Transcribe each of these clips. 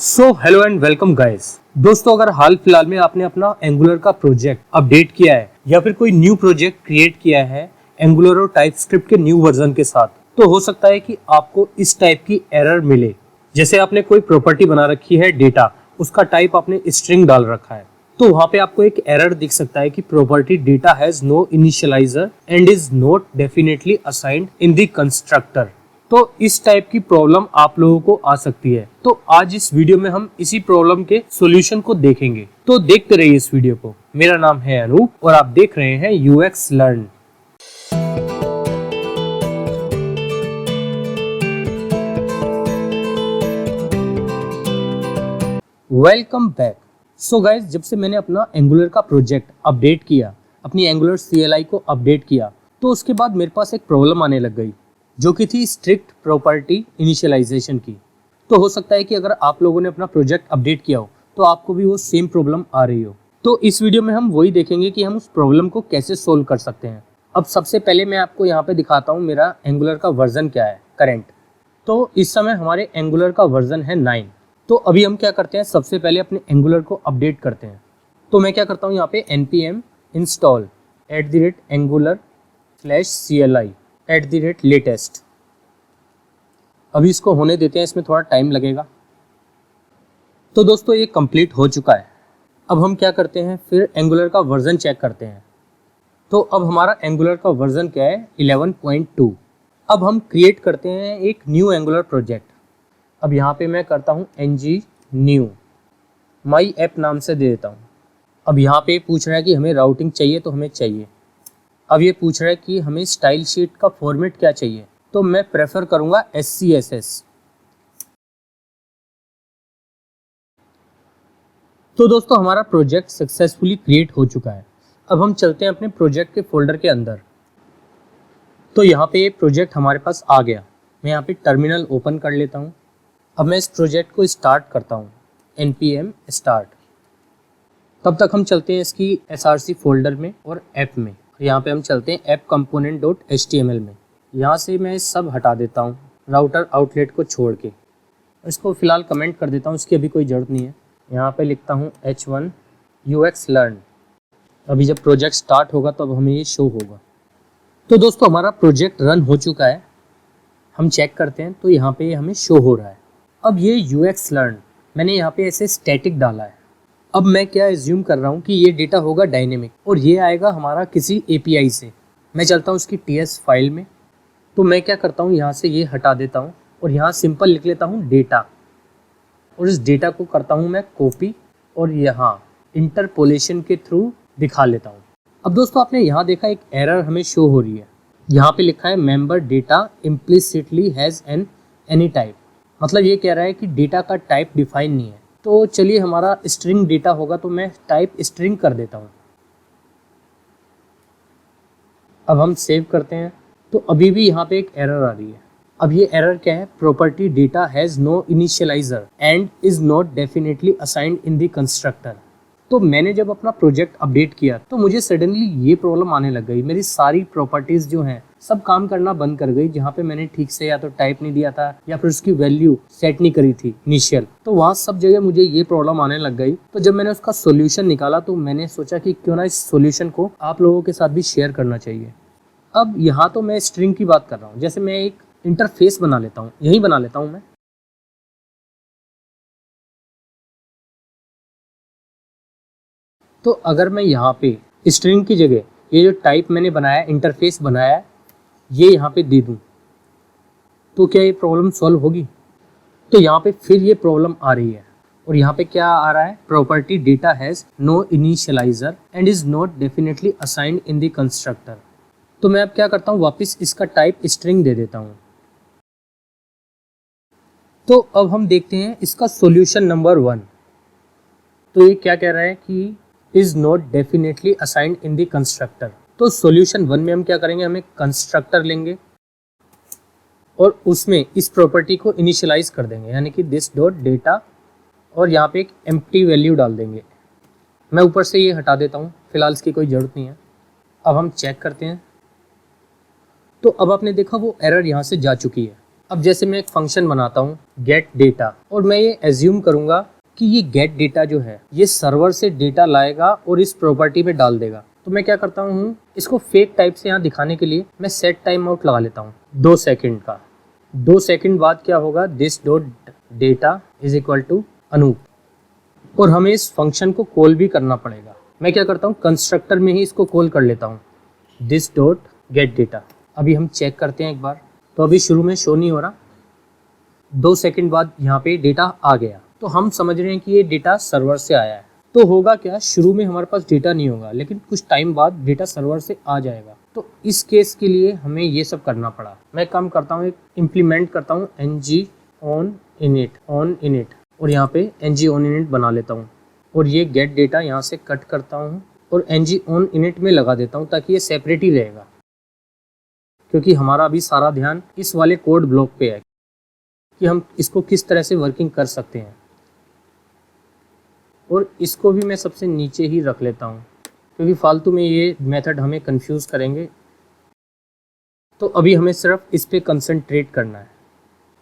Hello and welcome guys. दोस्तों, अगर हाल फिलहाल में आपने अपना एंगुलर का प्रोजेक्ट अपडेट किया है या फिर कोई न्यू प्रोजेक्ट क्रिएट किया है एंगुलर और टाइपस्क्रिप्ट के न्यू वर्जन के साथ, तो हो सकता है कि आपको इस टाइप की एरर मिले। जैसे आपने कोई प्रॉपर्टी बना रखी है डेटा, उसका टाइप आपने स्ट्रिंग डाल रखा है, तो वहां पे आपको एक एरर दिख सकता है कि property data has no initialiser and is not definitely assigned in the constructor. तो इस टाइप की प्रॉब्लम आप लोगों को आ सकती है। तो आज इस वीडियो में हम इसी प्रॉब्लम के सॉल्यूशन को देखेंगे, तो देखते रहिए इस वीडियो को। मेरा नाम है अनूप और आप देख रहे हैं UX learn. Welcome back. So guys, जब से मैंने अपना एंगुलर का प्रोजेक्ट अपडेट किया, अपनी एंगुलर CLI को अपडेट किया, तो उसके बाद मेरे पास एक प्रॉब्लम आने लग गई, जो कि थी स्ट्रिक्ट प्रॉपर्टी इनिशियलाइजेशन की। तो हो सकता है कि अगर आप लोगों ने अपना प्रोजेक्ट अपडेट किया हो तो आपको भी वो सेम प्रॉब्लम आ रही हो। तो इस वीडियो में हम वही देखेंगे कि हम उस प्रॉब्लम को कैसे सोल्व कर सकते हैं। अब सबसे पहले मैं आपको यहाँ पे दिखाता हूँ मेरा एंगुलर का वर्जन क्या है करेंट। तो इस समय हमारे एंगुलर का वर्जन है 9। तो अभी हम क्या करते हैं, सबसे पहले अपने एंगुलर को अपडेट करते हैं। तो मैं क्या करता हूँ, यहाँ पे npm install @angular/CLI@latest। अभी इसको होने देते हैं, इसमें थोड़ा टाइम लगेगा। तो दोस्तों, ये कंप्लीट हो चुका है। अब हम क्या करते हैं, फिर एंगुलर का वर्जन चेक करते हैं। तो अब हमारा एंगुलर का वर्जन क्या है, 11.2। अब हम क्रिएट करते हैं एक न्यू एंगुलर प्रोजेक्ट। अब यहाँ पे मैं करता हूँ ng new माई ऐप नाम से दे देता हूँ। अब यहाँ पे पूछ रहा है कि हमें राउटिंग चाहिए, तो हमें चाहिए। अब ये पूछ रहा है कि हमें स्टाइल शीट का फॉर्मेट क्या चाहिए, तो मैं प्रेफर करूँगा SCSS। तो दोस्तों, हमारा प्रोजेक्ट सक्सेसफुली क्रिएट हो चुका है। अब हम चलते हैं अपने प्रोजेक्ट के फोल्डर के अंदर। तो यहाँ पे ये प्रोजेक्ट हमारे पास आ गया। मैं यहाँ पे टर्मिनल ओपन कर लेता हूँ। अब मैं इस प्रोजेक्ट को स्टार्ट करता हूँ, npm start। तब तक हम चलते हैं इसकी src फोल्डर में और ऐप में। यहाँ पे हम चलते हैं ऐप component.html में। यहाँ से मैं सब हटा देता हूँ, राउटर आउटलेट को छोड़ के। इसको फिलहाल कमेंट कर देता हूँ, इसकी अभी कोई ज़रूरत नहीं है। यहाँ पे लिखता हूँ h1 UX learn। अभी जब प्रोजेक्ट स्टार्ट होगा तो अब हमें ये शो होगा। तो दोस्तों, हमारा प्रोजेक्ट रन हो चुका है। हम चेक करते हैं, तो यहाँ पे हमें शो हो रहा है। अब ये UX learn मैंने यहाँ पे ऐसे स्टैटिक डाला है। अब मैं क्या एज्यूम कर रहा हूँ कि ये डेटा होगा डायनेमिक और ये आएगा हमारा किसी API से। मैं चलता हूँ उसकी TS फाइल में। तो मैं क्या करता हूँ, यहाँ से ये हटा देता हूँ और यहाँ सिंपल लिख लेता हूँ डेटा, और इस डेटा को करता हूँ मैं कॉपी और यहाँ इंटरपोलेशन के थ्रू दिखा लेता हूँ। अब दोस्तों, आपने यहाँ देखा एक एरर हमें शो हो रही है। यहाँ पे लिखा है member data implicitly has an any type. मतलब ये कह रहा है कि डेटा का टाइप डिफाइन नहीं है। तो चलिए, हमारा स्ट्रिंग डेटा होगा तो मैं टाइप स्ट्रिंग कर देता हूँ। अब हम सेव करते हैं। तो अभी भी यहाँ पे एक एरर आ रही है। अब ये एरर क्या है, property data has no initialiser and is not definitely assigned in the constructor. तो मैंने जब अपना प्रोजेक्ट अपडेट किया तो मुझे सडनली ये प्रॉब्लम आने लग गई। मेरी सारी प्रॉपर्टीज जो हैं सब काम करना बंद कर गई। जहाँ पे मैंने ठीक से या तो टाइप नहीं दिया था या फिर उसकी वैल्यू सेट नहीं करी थी इनिशियल, तो वहाँ सब जगह मुझे ये प्रॉब्लम आने लग गई। तो जब मैंने उसका सोल्यूशन निकाला तो मैंने सोचा कि क्यों ना इस सोल्यूशन को आप लोगों के साथ भी शेयर करना चाहिए। अब यहाँ तो मैं स्ट्रिंग की बात कर रहा हूँ। जैसे मैं एक इंटरफेस बना लेता हूँ, यही बना लेता हूँ मैं। तो अगर मैं यहाँ पे स्ट्रिंग की जगह ये जो टाइप मैंने बनाया, इंटरफेस बनाया, ये यहाँ पे दे दूँ, तो क्या ये प्रॉब्लम सॉल्व होगी? तो यहाँ पे फिर ये प्रॉब्लम आ रही है। और यहाँ पे क्या आ रहा है, property data has no initialiser and is not definitely assigned in the constructor. तो मैं अब क्या करता हूँ, वापस इसका टाइप स्ट्रिंग दे देता हूँ। तो अब हम देखते हैं इसका सॉल्यूशन नंबर 1। तो ये क्या कह रहा है कि is not definitely assigned in the constructor. तो सॉल्यूशन 1 में हम क्या करेंगे, हमें कंस्ट्रक्टर लेंगे और उसमें इस प्रॉपर्टी को इनिशियलाइज कर देंगे, यानी कि दिस डॉट डेटा, और यहाँ पे एक एम्प्टी वैल्यू डाल देंगे। मैं ऊपर से ये हटा देता हूँ, फिलहाल इसकी कोई ज़रूरत नहीं है। अब हम चेक करते हैं। तो अब आपने देखा वो एरर यहाँ से जा चुकी है। अब जैसे मैं एक फंक्शन बनाता हूँ गेट डेटा, और मैं ये एज्यूम करूंगा कि ये गेट डेटा जो है ये सर्वर से डेटा लाएगा और इस प्रॉपर्टी में डाल देगा। तो मैं क्या करता हूँ, इसको फेक टाइप से यहाँ दिखाने के लिए मैं सेट टाइम आउट लगा लेता हूँ 2 सेकंड का। 2 सेकंड बाद क्या होगा, this dot data is equal to Anoop, और हमें इस फंक्शन को कॉल भी करना पड़ेगा। मैं क्या करता हूँ, कंस्ट्रक्टर में ही इसको कॉल कर लेता हूँ, दिस डॉट गेट डेटा। अभी हम चेक करते हैं एक बार, तो अभी शुरू में शो नहीं हो रहा। 2 सेकंड बाद यहाँ पे डेटा आ गया, तो हम समझ रहे हैं कि ये डेटा सर्वर से आया है। तो होगा क्या, शुरू में हमारे पास डेटा नहीं होगा, लेकिन कुछ टाइम बाद डेटा सर्वर से आ जाएगा। तो इस केस के लिए हमें ये सब करना पड़ा। मैं काम करता हूँ, एक इम्प्लीमेंट करता हूँ ng on init, और यहाँ पे ng on init बना लेता हूँ, और ये गेट डेटा यहाँ से कट करता हूँ और ng on init में लगा देता हूँ, ताकि ये सेपरेट ही रहेगा, क्योंकि हमारा अभी सारा ध्यान इस वाले कोड ब्लॉक पे है कि हम इसको किस तरह से वर्किंग कर सकते हैं। और इसको भी मैं सबसे नीचे ही रख लेता हूँ, क्योंकि फालतू में ये मेथड हमें कंफ्यूज करेंगे। तो अभी हमें सिर्फ इस पे कंसंट्रेट करना है।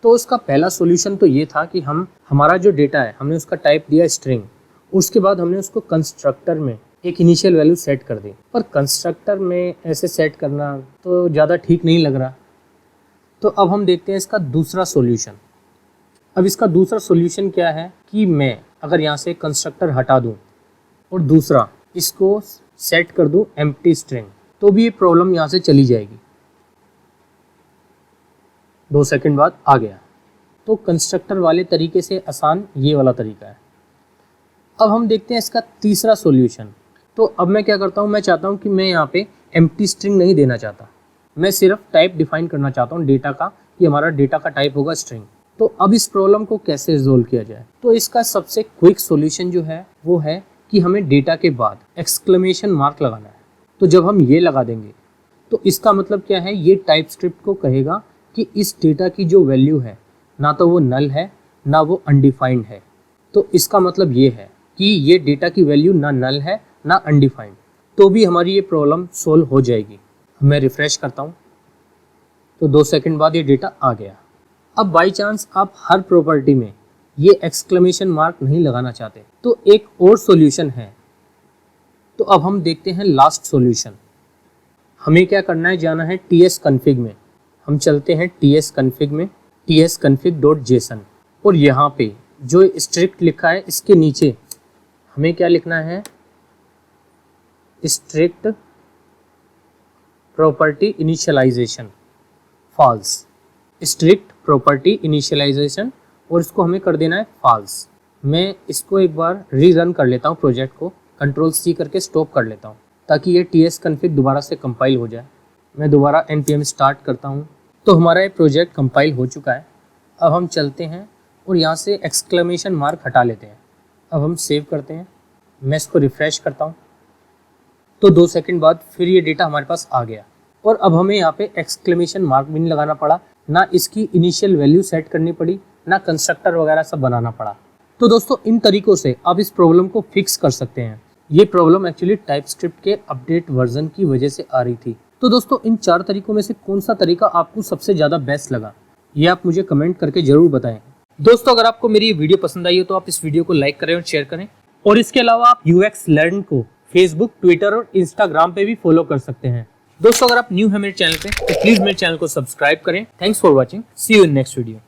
तो उसका पहला सॉल्यूशन तो ये था कि हमारा जो डेटा है हमने उसका टाइप दिया स्ट्रिंग, उसके बाद हमने उसको कंस्ट्रक्टर में एक इनिशियल वैल्यू सेट कर दी। पर कंस्ट्रक्टर में ऐसे सेट करना तो ज़्यादा ठीक नहीं लग रहा। तो अब हम देखते हैं इसका दूसरा सॉल्यूशन। अब इसका दूसरा सॉल्यूशन क्या है कि मैं अगर यहाँ से कंस्ट्रक्टर हटा दूँ और दूसरा इसको सेट कर दूँ एम्प्टी स्ट्रिंग, तो भी ये प्रॉब्लम यहाँ से चली जाएगी। 2 सेकंड बाद आ गया। तो कंस्ट्रक्टर वाले तरीके से आसान ये वाला तरीका है। अब हम देखते हैं इसका तीसरा सॉल्यूशन। तो अब मैं क्या करता हूँ, मैं चाहता हूँ कि मैं यहाँ पे एम्प्टी स्ट्रिंग नहीं देना चाहता, मैं सिर्फ टाइप डिफाइन करना चाहता हूँ डेटा का, कि हमारा डेटा का टाइप होगा स्ट्रिंग। तो अब इस प्रॉब्लम को कैसे रिजोल्व किया जाए? तो इसका सबसे क्विक सॉल्यूशन जो है वो है कि हमें डेटा के बाद एक्सक्लेमेशन मार्क लगाना है। तो जब हम ये लगा देंगे तो इसका मतलब क्या है, ये टाइपस्क्रिप्ट को कहेगा कि इस डेटा की जो वैल्यू है ना तो वो नल है ना वो अनडिफाइंड है। तो इसका मतलब ये है कि ये डेटा की वैल्यू ना नल है ना अनडिफाइंड, तो भी हमारी ये प्रॉब्लम सोल्व हो जाएगी। मैं रिफ्रेश करता हूँ तो 2 सेकंड बाद ये डेटा आ गया। अब बाई चांस आप हर प्रॉपर्टी में ये एक्सक्लेमेशन मार्क नहीं लगाना चाहते, तो एक और सॉल्यूशन है। तो अब हम देखते हैं लास्ट सॉल्यूशन। हमें क्या करना है, जाना है tsconfig में। हम चलते हैं tsconfig में, tsconfig.json, और यहाँ पे जो स्ट्रिक्ट लिखा है इसके नीचे हमें क्या लिखना है, strict property initialisation false, strict property initialisation, और इसको हमें कर देना है फॉल्स। मैं इसको एक बार रीरन कर लेता हूँ प्रोजेक्ट को, Ctrl+C करके स्टॉप कर लेता हूँ ताकि ये tsconfig दोबारा से कंपाइल हो जाए। मैं दोबारा npm स्टार्ट करता हूँ, तो हमारा ये प्रोजेक्ट कंपाइल हो चुका है। अब हम चलते हैं और यहाँ से एक्सक्लेमेशन मार्क हटा लेते हैं। अब हम सेव करते हैं, मैं इसको रिफ्रेश करता हूँ तो 2 सेकंड बाद फिर ये डेटा हमारे पास आ गया, और अब हमें यहाँ पे एक्सक्लेमेशन मार्क भी नहीं लगाना पड़ा, ना इसकी इनिशियल वैल्यू सेट करनी पड़ी, ना कंस्ट्रक्टर वगैरह सब बनाना पड़ा। तो दोस्तों इन तरीकों से आप इस प्रॉब्लम को फिक्स कर सकते हैं। ये प्रॉब्लम एक्चुअली टाइपस्क्रिप्ट के अपडेट वर्जन की वजह से आ रही थी। तो दोस्तों इन 4 तरीकों में से कौन सा तरीका आपको सबसे ज़्यादा बेस्ट लगा, ये आप मुझे कमेंट करके ज़रूर बताएं। दोस्तों अगर आपको मेरी ये वीडियो पसंद आई हो तो आप इस वीडियो को लाइक करें और शेयर करें, और इसके अलावा आप UX लर्न को फेसबुक, ट्विटर और इंस्टाग्राम पे भी फॉलो कर सकते हैं। दोस्तों अगर आप न्यू हैं मेरे चैनल पे तो प्लीज मेरे चैनल को सब्सक्राइब करें। Thanks for watching, see you in next video.